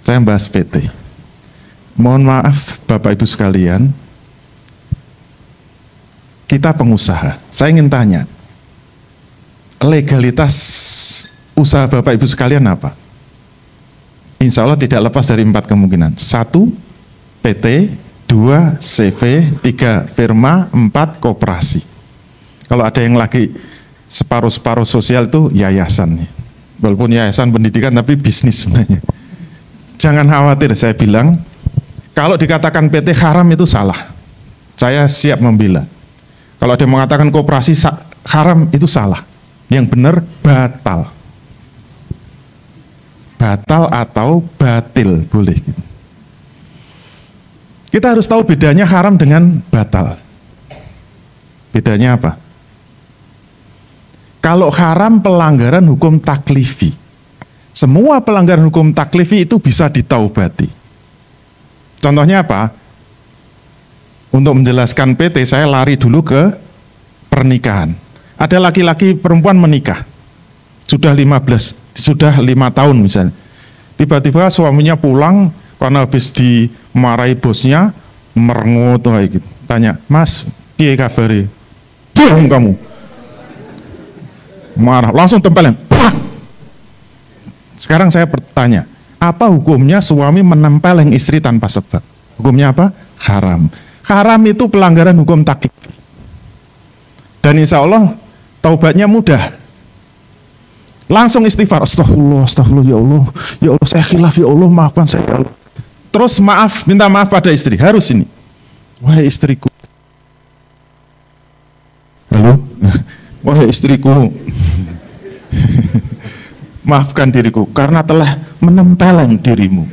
Saya bahas PT. Mohon maaf Bapak Ibu sekalian, kita pengusaha. Saya ingin tanya, legalitas usaha Bapak Ibu sekalian apa? Insya Allah tidak lepas dari 4 kemungkinan. 1, PT, 2, CV, 3, firma, 4, koperasi. Kalau ada yang lagi separuh-separuh sosial itu yayasan. Walaupun yayasan pendidikan tapi bisnis sebenarnya. Jangan khawatir, saya bilang, kalau dikatakan PT haram itu salah. Saya siap membela. Kalau ada yang mengatakan koperasi haram itu salah. Yang benar batal. Batal atau batil, boleh. Kita harus tahu bedanya haram dengan batal. Bedanya apa? Kalau haram pelanggaran hukum taklifi. Semua pelanggaran hukum taklifi itu bisa ditaubati. Contohnya apa? Untuk menjelaskan PT, saya lari dulu ke pernikahan. Ada laki-laki perempuan menikah. Sudah 5 tahun misalnya. Tiba-tiba suaminya pulang karena habis dimarahi bosnya, merengut kayak gitu. Tanya, "Mas, piye kabare?" "Diam kamu." Marah, langsung tempelin. Sekarang saya bertanya, apa hukumnya suami menempeleng istri tanpa sebab? Hukumnya apa? Haram. Haram itu pelanggaran hukum taklif. Dan insya Allah taubatnya mudah. Langsung istighfar, astagfirullah, astagfirullah, ya Allah, saya khilaf, ya Allah, maafkan saya, ya Allah. Terus maaf, minta maaf pada istri, harus ini. Wahai istriku. Halo? Wahai istriku. Maafkan diriku karena telah menempeleng dirimu.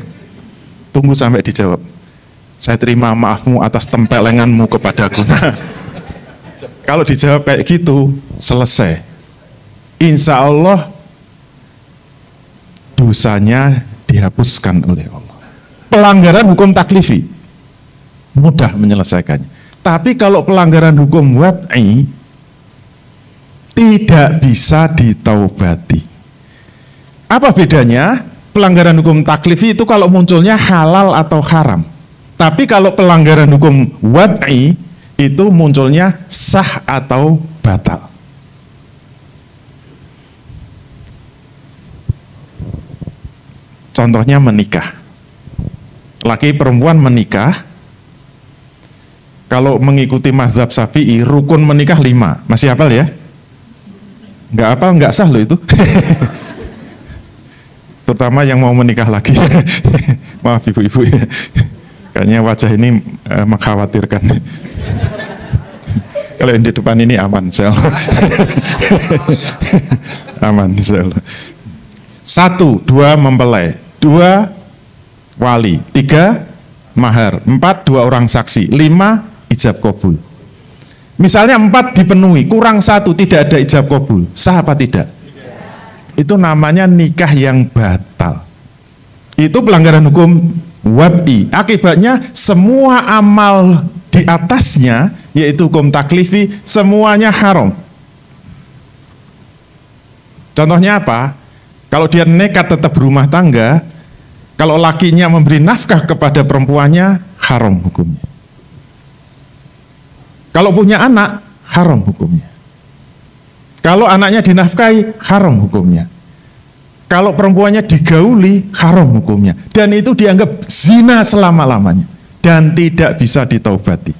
Tunggu sampai dijawab. Saya terima maafmu atas tempelenganmu kepadaku. Nah, kalau dijawab kayak gitu, selesai. Insya Allah dosanya dihapuskan oleh Allah. Pelanggaran hukum taklifi mudah menyelesaikannya. Tapi kalau pelanggaran hukum wad'i tidak bisa ditaubati. Apa bedanya? Pelanggaran hukum taklifi itu kalau munculnya halal atau haram. Tapi kalau pelanggaran hukum wad'i itu munculnya sah atau batal. Contohnya menikah. Laki perempuan menikah. Kalau mengikuti mazhab Syafi'i, rukun menikah 5. Masih hafal ya? Nggak hafal, nggak sah loh itu. Terutama yang mau menikah lagi. Maaf ibu-ibu ya. Kayaknya wajah ini mengkhawatirkan. Kalau yang di depan ini aman, insyaallah. Aman, insyaallah. 1, 2 mempelai, 2 wali, 3 mahar, 4 2 orang saksi, 5 ijab kabul. Misalnya 4 dipenuhi, kurang 1 tidak ada ijab kabul, sah apa tidak? Itu namanya nikah yang batal. Itu pelanggaran hukum wad'i. Akibatnya semua amal di atasnya, yaitu hukum taklifi, semuanya haram. Contohnya apa? Kalau dia nekat tetap berumah tangga, kalau lakinya memberi nafkah kepada perempuannya, haram hukumnya. Kalau punya anak, haram hukumnya. Kalau anaknya dinafkahi, haram hukumnya. Kalau perempuannya digauli, haram hukumnya. Dan itu dianggap zina selama-lamanya. Dan tidak bisa ditaubati.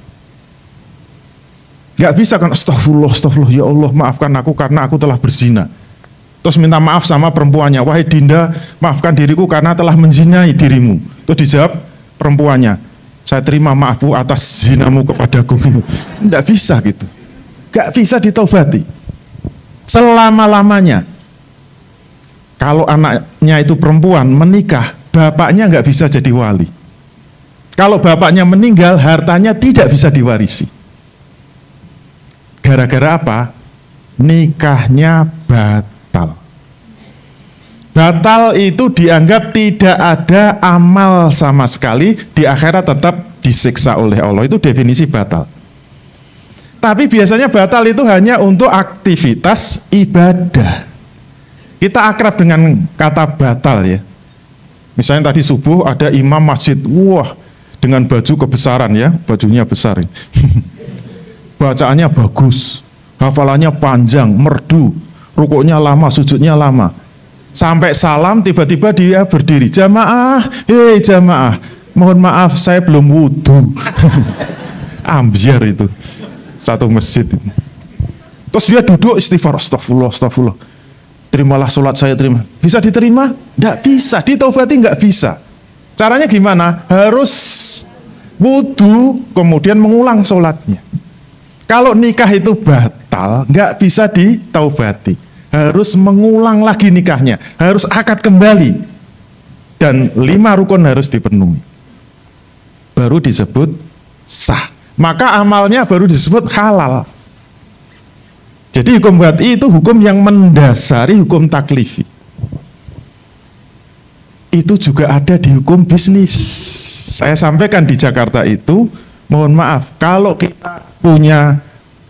Gak bisa kan, astagfirullah, astagfirullah, ya Allah, maafkan aku karena aku telah berzina. Terus minta maaf sama perempuannya, wahai Dinda, maafkan diriku karena telah menzinai dirimu. Terus dijawab perempuannya, saya terima maafmu atas zinamu kepadaku. Tidak bisa gitu. Gak bisa ditaubati. Selama-lamanya. Kalau anaknya itu perempuan menikah, bapaknya nggak bisa jadi wali. Kalau bapaknya meninggal, hartanya tidak bisa diwarisi. Gara-gara apa? Nikahnya batal. Batal itu dianggap tidak ada amal sama sekali, di akhirat tetap disiksa oleh Allah. Itu definisi batal. Tapi biasanya batal itu hanya untuk aktivitas ibadah. Kita akrab dengan kata batal ya. Misalnya tadi subuh ada imam masjid, wah dengan baju kebesaran ya, bajunya besar. Bacaannya bagus, hafalannya panjang, merdu, rukuknya lama, sujudnya lama. Sampai salam tiba-tiba dia berdiri, jamaah, hei jamaah, mohon maaf saya belum wudhu. Ambiar itu, satu masjid. Terus dia duduk istighfar, astagfirullah, astagfirullah. Terimalah sholat saya, terima. Bisa diterima? Nggak bisa, ditaubati nggak bisa. Caranya gimana? Harus wudhu, kemudian mengulang sholatnya. Kalau nikah itu batal, nggak bisa ditaubati. Harus mengulang lagi nikahnya, harus akad kembali, dan 5 rukun harus dipenuhi, baru disebut sah. Maka amalnya baru disebut halal. Jadi hukum wad'i itu hukum yang mendasari hukum taklifi. Itu juga ada di hukum bisnis. Saya sampaikan di Jakarta itu, mohon maaf, kalau kita punya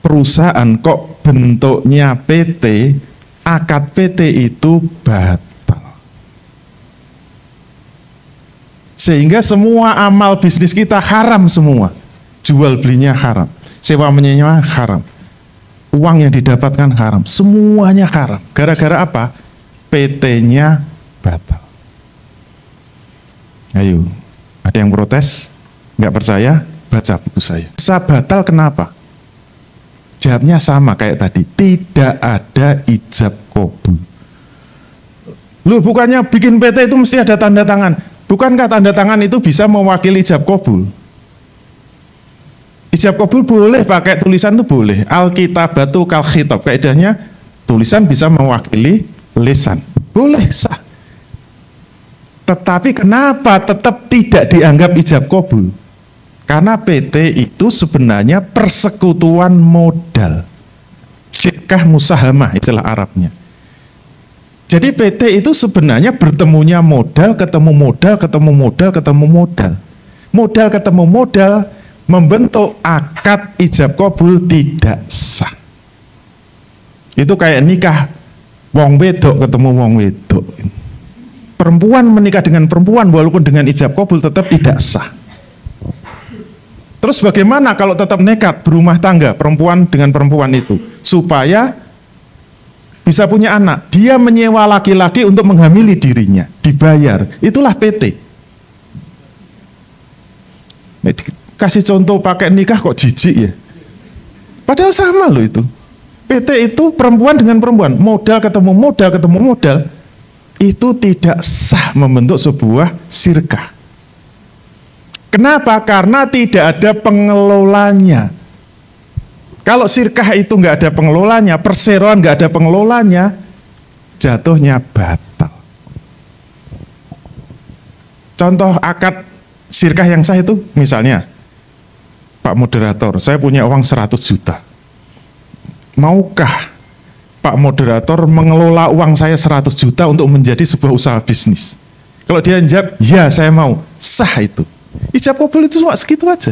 perusahaan kok bentuknya PT, akad PT itu batal. Sehingga semua amal bisnis kita haram semua. Jual belinya haram, sewa menyewa haram, uang yang didapatkan haram, semuanya haram. Gara-gara apa? PT-nya batal. Ayo, ada yang protes? Nggak percaya? Baca buku saya. Bisa batal kenapa? Jawabnya sama kayak tadi, tidak ada ijab qabul. Loh, bukannya bikin PT itu mesti ada tanda tangan? Bukankah tanda tangan itu bisa mewakili ijab qabul? Ijab qabul boleh pakai tulisan, itu boleh. Al-kitabatu kal khitab, kaidahnya tulisan bisa mewakili lisan, boleh, sah. Tetapi kenapa tetap tidak dianggap ijab qabul? Karena PT itu sebenarnya persekutuan modal, syirkah musahamah istilah Arabnya. Jadi PT itu sebenarnya bertemunya modal, ketemu modal, ketemu modal, ketemu modal. Modal ketemu modal membentuk akad ijab qabul tidak sah. Itu kayak nikah wong wedok ketemu wong wedok. Perempuan menikah dengan perempuan walaupun dengan ijab qabul tetap tidak sah. Terus bagaimana kalau tetap nekat berumah tangga perempuan dengan perempuan itu supaya bisa punya anak? Dia menyewa laki-laki untuk menghamili dirinya, dibayar. Itulah PT. Kasih contoh pakai nikah kok jijik ya. Padahal sama loh itu. PT itu perempuan dengan perempuan, modal ketemu modal ketemu modal. Itu tidak sah membentuk sebuah syirkah. Kenapa? Karena tidak ada pengelolanya. Kalau syirkah itu nggak ada pengelolanya, perseroan nggak ada pengelolanya, jatuhnya batal. Contoh akad syirkah yang sah itu misalnya, Pak moderator, saya punya uang 100 juta. Maukah Pak moderator mengelola uang saya 100 juta untuk menjadi sebuah usaha bisnis? Kalau dia jawab, ya saya mau, sah itu. Ijab qabul itu cuma segitu aja.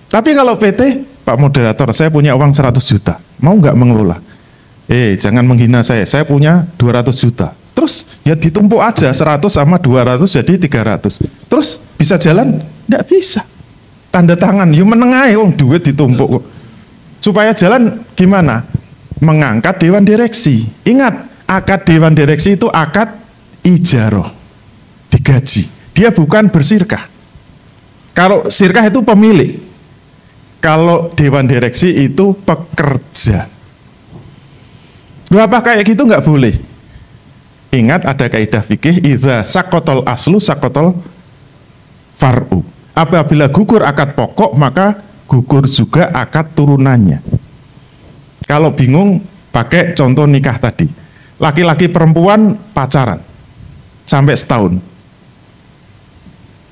Tapi kalau PT, Pak moderator, saya punya uang 100 juta, mau nggak mengelola? Jangan menghina saya punya 200 juta. Terus ya ditumpuk aja 100 sama 200 jadi 300. Terus bisa jalan? Nggak bisa. Tanda tangan, yuk menengahi, duit ditumpuk. Supaya jalan gimana? Mengangkat dewan direksi. Ingat, akad dewan direksi itu akad ijaroh, digaji. Dia bukan bersirkah. Kalau sirkah itu pemilik, kalau dewan direksi itu pekerja. Apa kayak gitu nggak boleh? Ingat ada kaidah fikih, idza sakotol aslu sakotol far'u. Apabila gugur akad pokok, maka gugur juga akad turunannya. Kalau bingung, pakai contoh nikah tadi. Laki-laki perempuan pacaran sampai setahun.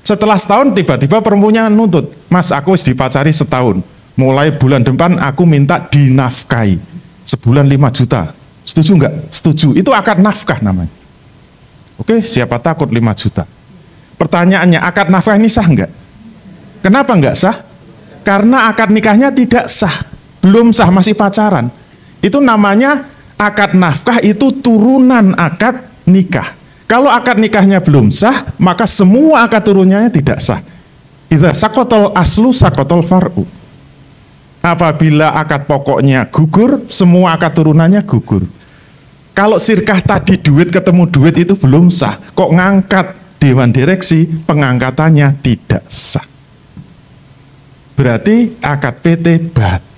Setelah setahun tiba-tiba perempuannya nuntut, Mas aku harus dipacari setahun, mulai bulan depan aku minta dinafkahi, sebulan 5 juta, setuju nggak? Setuju, itu akad nafkah namanya. Oke, siapa takut 5 juta. Pertanyaannya, akad nafkah ini sah nggak? Kenapa nggak sah? Karena akad nikahnya tidak sah, belum sah, masih pacaran. Itu namanya akad nafkah, itu turunan akad nikah. Kalau akad nikahnya belum sah, maka semua akad turunannya tidak sah. Idza saqatal aslu saqatal far'u. Apabila akad pokoknya gugur, semua akad turunannya gugur. Kalau sirkah tadi duit ketemu duit itu belum sah, kok ngangkat dewan direksi, pengangkatannya tidak sah. Berarti akad PT batal.